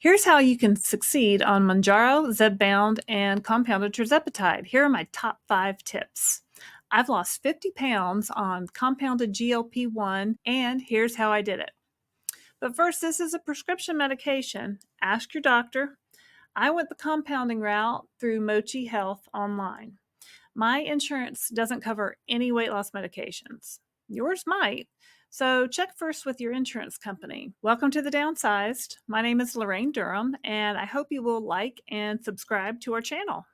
Here's how you can succeed on Monjaro, Zepbound, and compounded Trezepatide. Here are my top 5 tips. I've lost 50 pounds on compounded GLP-1, and here's how I did it. But first, this is a prescription medication. Ask your doctor. I went the compounding route through Mochi Health online. My insurance doesn't cover any weight loss medications. Yours might. So check first with your insurance company. Welcome to the Downsized. My name is Laraine Durham, and I hope you will like and subscribe to our channel.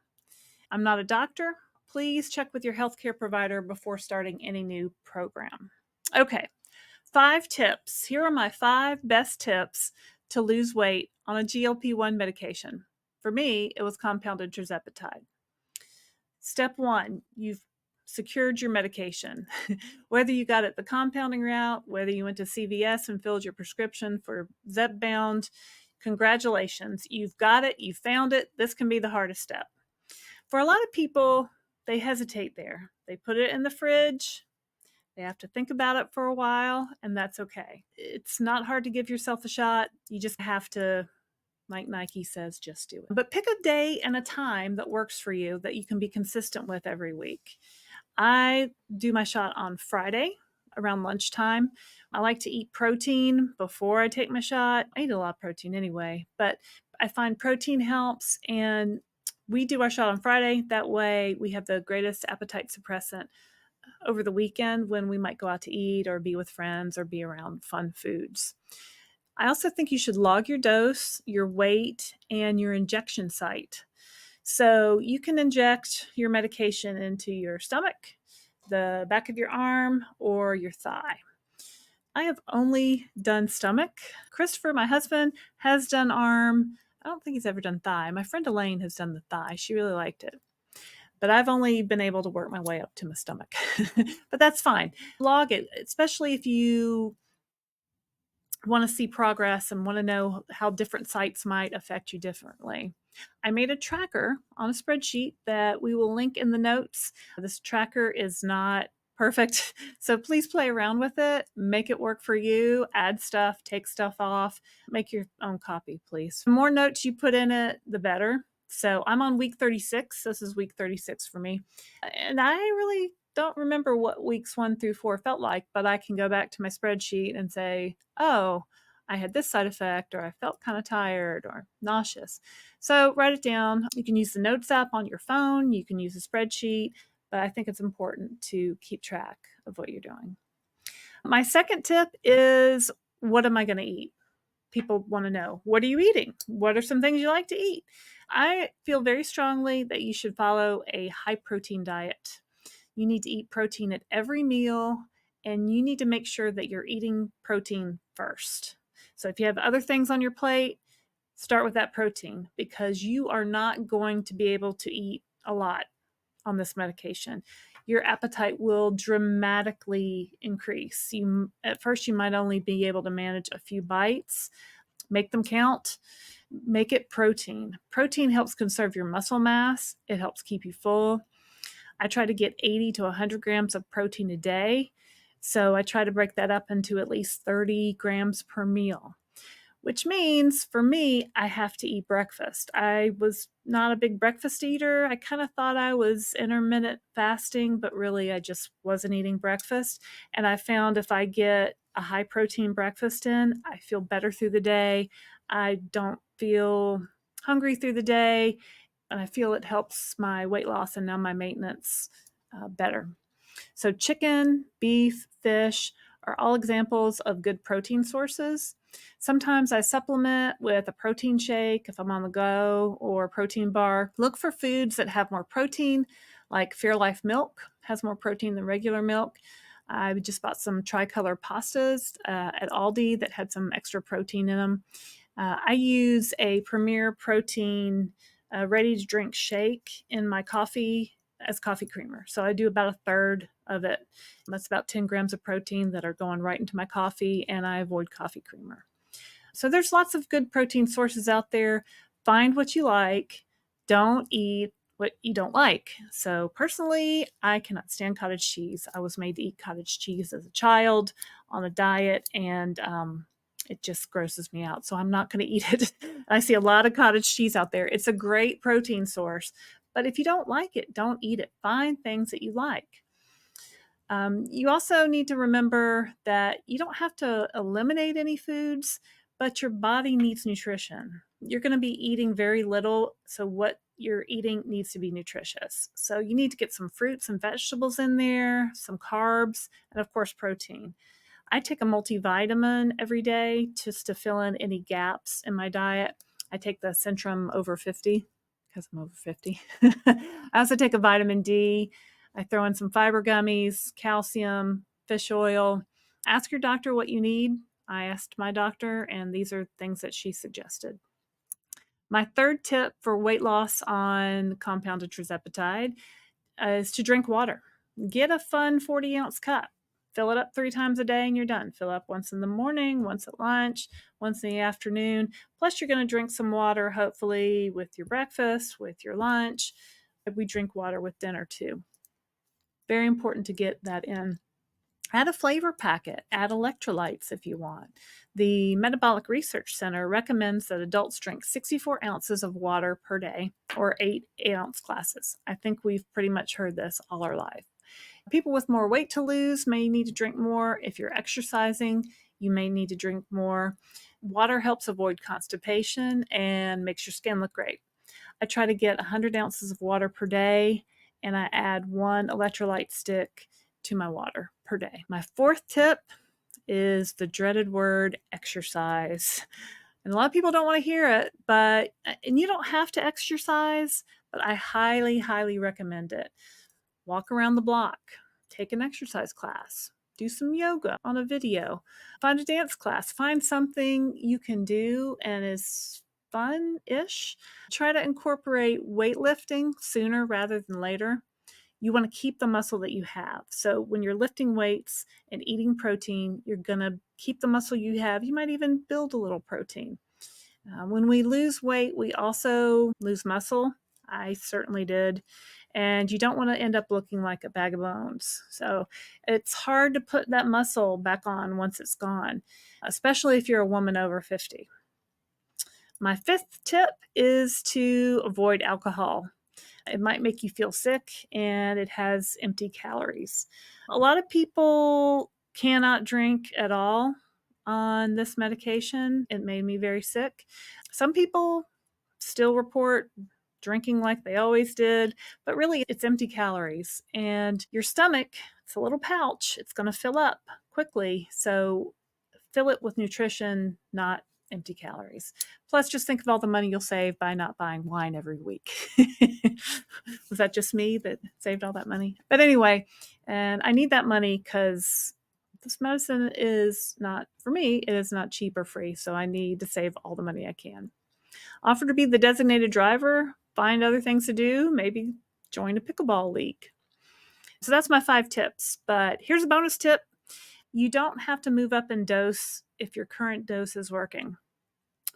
I'm not a doctor. Please check with your healthcare provider before starting any new program. Okay, 5 tips. Here are my 5 best tips to lose weight on a GLP-1 medication. For me, it was compounded Trezepatide. Step 1, you've secured your medication. Whether you got it the compounding route, whether you went to CVS and filled your prescription for Zepbound, congratulations. You've got it. You found it. This can be the hardest step. For a lot of people, they hesitate there. They put it in the fridge. They have to think about it for a while, and that's okay. It's not hard to give yourself a shot. You just have to, like Nike says, just do it. But pick a day and a time that works for you that you can be consistent with every week. I do my shot on Friday around lunchtime. I like to eat protein before I take my shot. I eat a lot of protein anyway, but I find protein helps, and we do our shot on Friday. That way we have the greatest appetite suppressant over the weekend when we might go out to eat or be with friends or be around fun foods. I also think you should log your dose, your weight, and your injection site. So you can inject your medication into your stomach, the back of your arm, or your thigh. I have only done stomach. Christopher, my husband, has done arm. I don't think he's ever done thigh. My friend Elaine has done the thigh. She really liked it. But I've only been able to work my way up to my stomach. But that's fine. Log it, especially if you want to see progress and want to know how different sites might affect you differently. I made a tracker on a spreadsheet that we will link in the notes. This tracker is not perfect, so please play around with it. Make it work for you. Add stuff, take stuff off. Make your own copy, please. The more notes you put in it, the better. So I'm on week 36. This is week 36 for me. And I really don't remember what weeks 1 through 4 felt like, but I can go back to my spreadsheet and say, oh, I had this side effect, or I felt kind of tired or nauseous. So write it down. You can use the Notes app on your phone. You can use a spreadsheet, but I think it's important to keep track of what you're doing. My second tip is, what am I going to eat? People want to know, what are you eating? What are some things you like to eat? I feel very strongly that you should follow a high protein diet. You need to eat protein at every meal, and you need to make sure that you're eating protein first. So if you have other things on your plate, start with that protein, because you are not going to be able to eat a lot on this medication. Your appetite will dramatically increase. At first, you might only be able to manage a few bites. Make them count. Make it protein. Protein helps conserve your muscle mass. It helps keep you full. I try to get 80 to 100 grams of protein a day. So I try to break that up into at least 30 grams per meal, which means for me, I have to eat breakfast. I was not a big breakfast eater. I kind of thought I was intermittent fasting, but really I just wasn't eating breakfast. And I found if I get a high protein breakfast in, I feel better through the day. I don't feel hungry through the day, and I feel it helps my weight loss and now my maintenance better. So chicken, beef, fish are all examples of good protein sources. Sometimes I supplement with a protein shake if I'm on the go, or a protein bar. Look for foods that have more protein, like Fairlife milk has more protein than regular milk. I just bought some tricolor pastas at Aldi that had some extra protein in them. I use a Premier Protein ready-to-drink shake in my coffee as coffee creamer. So I do about a third of it. That's about 10 grams of protein that are going right into my coffee, and I avoid coffee creamer. So there's lots of good protein sources out there. Find what you like. Don't eat what you don't like. So personally, I cannot stand cottage cheese. I was made to eat cottage cheese as a child on a diet, and It just grosses me out, so I'm not going to eat it. I see a lot of cottage cheese out there. It's a great protein source, but if you don't like it, don't eat it. Find things that you like. You also need to remember that you don't have to eliminate any foods, but your body needs nutrition. You're going to be eating very little, so what you're eating needs to be nutritious. So you need to get some fruits and vegetables in there, some carbs, and of course, protein. I take a multivitamin every day just to fill in any gaps in my diet. I take the Centrum over 50 because I'm over 50. I also take a vitamin D. I throw in some fiber gummies, calcium, fish oil. Ask your doctor what you need. I asked my doctor, and these are things that she suggested. My third tip for weight loss on compounded Trezepatide is to drink water. Get a fun 40-ounce cup. Fill it up 3 times a day and you're done. Fill up once in the morning, once at lunch, once in the afternoon. Plus, you're going to drink some water, hopefully, with your breakfast, with your lunch. We drink water with dinner too. Very important to get that in. Add a flavor packet, add electrolytes if you want. The Metabolic Research Center recommends that adults drink 64 ounces of water per day or 8-ounce glasses. I think we've pretty much heard this all our life. People with more weight to lose may need to drink more. If you're exercising, you may need to drink more. Water helps avoid constipation and makes your skin look great. I try to get 100 ounces of water per day, and I add 1 electrolyte stick to my water per day. My fourth tip is the dreaded word exercise. And a lot of people don't want to hear it, and you don't have to exercise, but I highly, highly recommend it. Walk around the block, take an exercise class, do some yoga on a video, find a dance class, find something you can do and is fun-ish. Try to incorporate weightlifting sooner rather than later. You want to keep the muscle that you have. So when you're lifting weights and eating protein, you're going to keep the muscle you have. You might even build a little protein. When we lose weight, we also lose muscle. I certainly did. And you don't want to end up looking like a bag of bones. So it's hard to put that muscle back on once it's gone, especially if you're a woman over 50. My fifth tip is to avoid alcohol. It might make you feel sick, and it has empty calories. A lot of people cannot drink at all on this medication. It made me very sick. Some people still report drinking like they always did, but really it's empty calories. And your stomach, it's a little pouch, it's going to fill up quickly. So fill it with nutrition, not empty calories. Plus, just think of all the money you'll save by not buying wine every week. Was that just me that saved all that money? But anyway, and I need that money because this medicine is not, for me, it is not cheap or free. So I need to save all the money I can. Offer to be the designated driver, find other things to do, maybe join a pickleball league. So that's my 5 tips. But here's a bonus tip. You don't have to move up in dose if your current dose is working.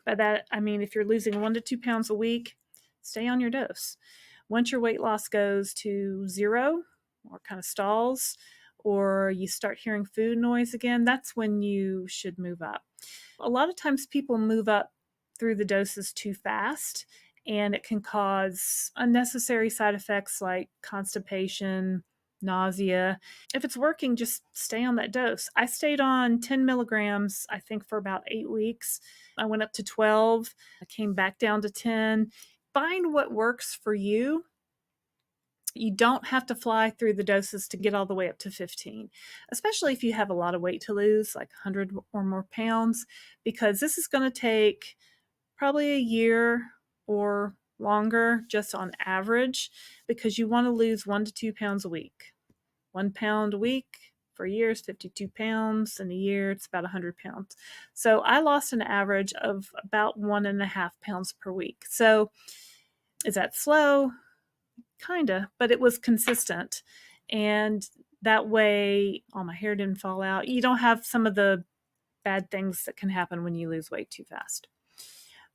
By that, I mean if you're losing 1 to 2 pounds a week, stay on your dose. Once your weight loss goes to 0 or kind of stalls, or you start hearing food noise again, that's when you should move up. A lot of times people move up through the doses too fast, and it can cause unnecessary side effects like constipation, nausea. If it's working, just stay on that dose. I stayed on 10 milligrams, I think, for about 8 weeks. I went up to 12. I came back down to 10. Find what works for you. You don't have to fly through the doses to get all the way up to 15, especially if you have a lot of weight to lose, like 100 or more pounds, because this is going to take probably a year or longer just on average, because you want to lose 1 to 2 pounds a week. 1 pound a week for a year is 52 pounds. In a year, it's about 100 pounds. So I lost an average of about 1.5 pounds per week. So is that slow? Kinda, but it was consistent. And that way, all my hair didn't fall out. You don't have some of the bad things that can happen when you lose weight too fast.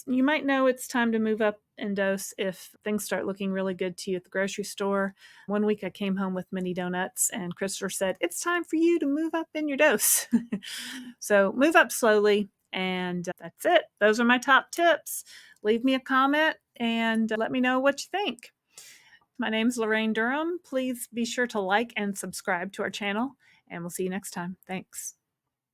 You might know it's time to move up in dose if things start looking really good to you at the grocery store. One week I came home with mini donuts, and Christopher said, "It's time for you to move up in your dose." So move up slowly And that's it. Those are my top tips. Leave me a comment and let me know what you think. My name is Laraine Durham. Please be sure to like and subscribe to our channel, and we'll see you next time. Thanks.